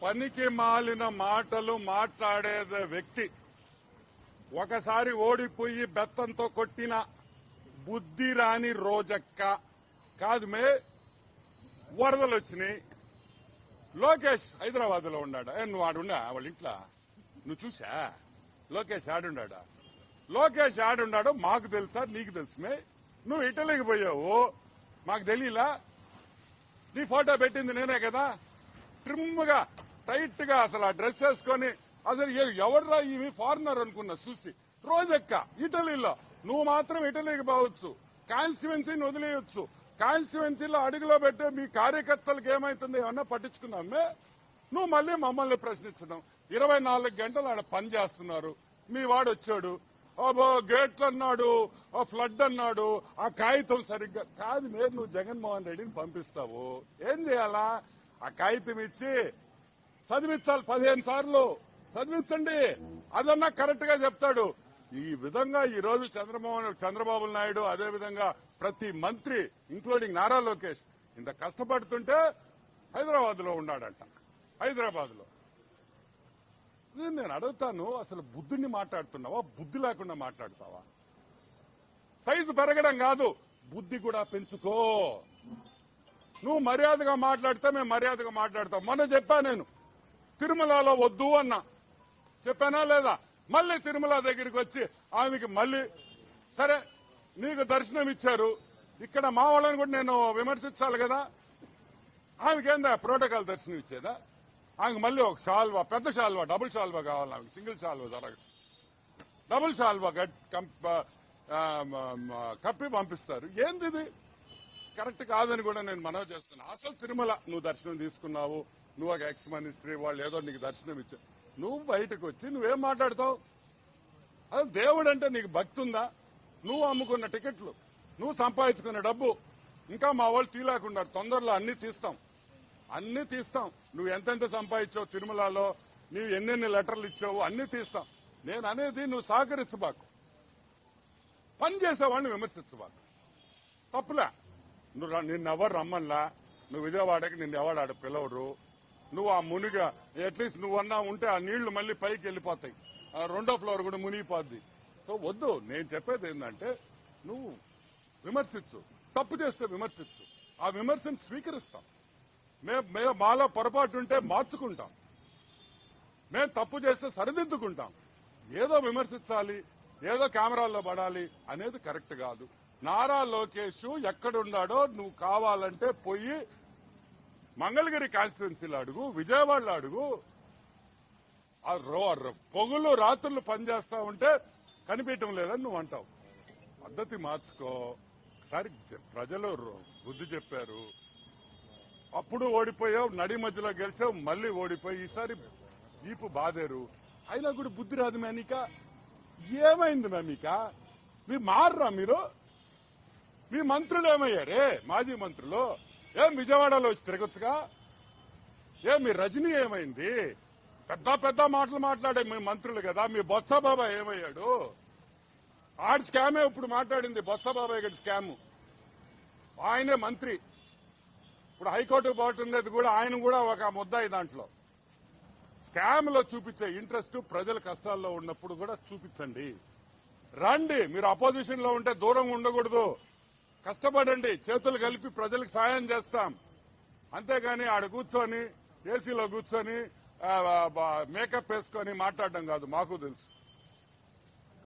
పనికి మాలిన మాటలు మాట్లాడేదే వ్యక్తి ఒకసారి ఓడిపోయి బెత్తంతో కొట్టిన బుద్ధి రాని రోజక్క కాదు మే వరదలు వచ్చినాయి. లోకేష్ హైదరాబాద్ లో ఉన్నాడా? నువ్వు ఆడుండా వాళ్ళ ఇంట్లో నువ్వు చూసా? లోకేష్ ఆడుండా? లోకేష్ ఆడున్నాడో మాకు తెలుసా నీకు తెలుసుమే? నువ్వు ఇటలీకి పోయావు మాకు తెలియలా? నీ ఫోటో పెట్టింది నేనే కదా, ట్రిమ్ గా టైట్ గా అసలు ఆ డ్రెస్ వేసుకొని అసలు ఎవర్రా ఇవి ఫారినర్ అనుకున్నా చూసి. రోజెక్క ఇటలీలో నువ్వు మాత్రం ఇటలీకి పోవచ్చు, కాన్స్టిట్యువెన్సీని వదిలేయచ్చు. కాన్స్టిట్యువెన్సీలో అడుగులో పెట్టే మీ కార్యకర్తలకు ఏమైతుంది ఏమన్నా పట్టించుకున్నామే? నువ్వు మళ్ళీ మమ్మల్ని ప్రశ్నించడం. 24 గంటలు ఆడ పని చేస్తున్నారు. మీ వాడు వచ్చాడు, గేట్లు అన్నాడు, ఫ్లడ్ అన్నాడు, ఆ కాగితం సరిగ్గా కాదు. మీరు నువ్వు జగన్మోహన్ రెడ్డిని పంపిస్తావు, ఏం చేయాలా? ఆ కాగితం ఇచ్చి చదివించాలి, 15 సార్లు చదివించండి, అదన్నా కరెక్ట్ గా చెప్తాడు. ఈ విధంగా ఈ రోజు చంద్రబాబు నాయుడు అదే విధంగా ప్రతి మంత్రి ఇంక్లూడింగ్ నారా లోకేష్ ఇంత కష్టపడుతుంటే హైదరాబాద్ లో ఉన్నాడంట. హైదరాబాద్ లో నేను అడుగుతాను, అసలు బుద్ధిని మాట్లాడుతున్నావా, బుద్ధి లేకుండా మాట్లాడతావా? సైజు పెరగడం కాదు, బుద్ధి కూడా పెంచుకో. నువ్వు మర్యాదగా మాట్లాడితే మేము మర్యాదగా మాట్లాడతాం. మొన్న చెప్పా నేను, తిరుమలలో వద్దు అన్నా, చెప్పానా లేదా? మళ్ళీ తిరుమల దగ్గరికి వచ్చి ఆమెకి మళ్ళీ సరే నీకు దర్శనం ఇచ్చారు, ఇక్కడ మా వాళ్ళని కూడా నేను విమర్శించాలి కదా. ఆమెకేందా ప్రోటోకాల్ దర్శనం ఇచ్చేదా? ఆమెకు మళ్ళీ ఒక షాల్వా, పెద్ద షాల్వా, డబుల్ షాల్వా కావాలి. ఆమెకి సింగిల్ షాల్వా జరగదు, డబుల్ షాల్వా కప్పి పంపిస్తారు. ఏంది ఇది? కరెక్ట్ కాదని కూడా నేను మనవి చేస్తున్నా. అసలు తిరుమల నువ్వు దర్శనం తీసుకున్నావు, నువ్వు ఒక ఎక్స్ మినిస్ట్రీ, వాళ్ళు ఏదో నీకు దర్శనం ఇచ్చావు, నువ్వు బయటకు వచ్చి నువ్వేం మాట్లాడతావు? అసలు దేవుడు అంటే నీకు భక్తి ఉందా? నువ్వు అమ్ముకున్న టికెట్లు, నువ్వు సంపాదించుకున్న డబ్బు ఇంకా మా వాళ్ళు తీలేకున్నారు. తొందరలో అన్ని తీస్తాం. నువ్వు ఎంతెంత సంపాదించావు తిరుమలలో, నువ్వు ఎన్నెన్ని లెటర్లు ఇచ్చావు అన్ని తీస్తాం. నేను అనేది నువ్వు సహకరించబాకు, పని చేసేవాడిని విమర్శించబాకు. తప్పులే. నిన్నెవరు రమ్మన్లా, నువ్వు విజయవాడకి నిన్నెవడు ఆడ పిలవరు. నువ్వు ఆ మునిగా అట్లీస్ట్ నువ్వన్నా ఉంటే ఆ నీళ్లు మళ్ళీ పైకి వెళ్ళిపోతాయి, 2వ ఫ్లోర్ కూడా మునిగిపోద్ది. సో వద్దు. నేను చెప్పేది ఏంటంటే నువ్వు విమర్శించు, తప్పు చేస్తే విమర్శించు, ఆ విమర్శను స్వీకరిస్తాం. మేము మాలో పొరపాటు ఉంటే మార్చుకుంటాం, మేము తప్పు చేస్తే సరిదిద్దుకుంటాం. ఏదో విమర్శించాలి, ఏదో కెమెరాల్లో పడాలి అనేది కరెక్ట్ కాదు. నారా లోకేష్ ఎక్కడున్నాడో నువ్వు కావాలంటే పోయి మంగళగిరి కాన్స్టిట్యున్సీలో అడుగు, విజయవాడలో అడుగు. పొగులు రాత్రులు పనిచేస్తా ఉంటే కనిపించడం లేదని నువ్వు అంటావు. పద్ధతి మార్చుకో. ఒకసారి ప్రజలు బుద్ధి చెప్పారు, అప్పుడు ఓడిపోయావు, నడి మధ్యలో గెలిచావు, మళ్ళీ ఓడిపోయి ఈసారి ఈపు బాదేరు. అయినా కూడా బుద్ధి రాదు మేనిక. ఏమైంది మేమిక? మీరు మారరా? మీరు మీ మంత్రులు ఏమయ్యారే? మాజీ మంత్రులు ఏం విజయవాడలో వచ్చి తిరగొచ్చుగా? మీ రజనీ ఏమైంది? పెద్ద మాటలు మాట్లాడే మీ మంత్రులు కదా. మీ బొత్స బాబాయ్ ఏమయ్యాడు? ఆడి స్కామే ఇప్పుడు మాట్లాడింది, బొత్స బాబాయ్ గడి స్కామ్. ఆయనే మంత్రి, ఇప్పుడు హైకోర్టు పోతున్నది కూడా ఆయన కూడా ఒక ముద్దాయి. దాంట్లో స్కామ్ లో చూపించే ఇంట్రెస్ట్ ప్రజల కష్టాల్లో ఉన్నప్పుడు కూడా చూపించండి. రండి, మీరు అపోజిషన్ లో ఉంటే దూరంగా ఉండకూడదు. కష్టపడండి, చేతులు కలిపి ప్రజలకు సాయం చేస్తాం. అంతేగాని ఆడ కూర్చొని ఏసీలో కూర్చొని మేకప్ వేసుకొని మాట్లాడడం కాదు, మాకు తెలుసు.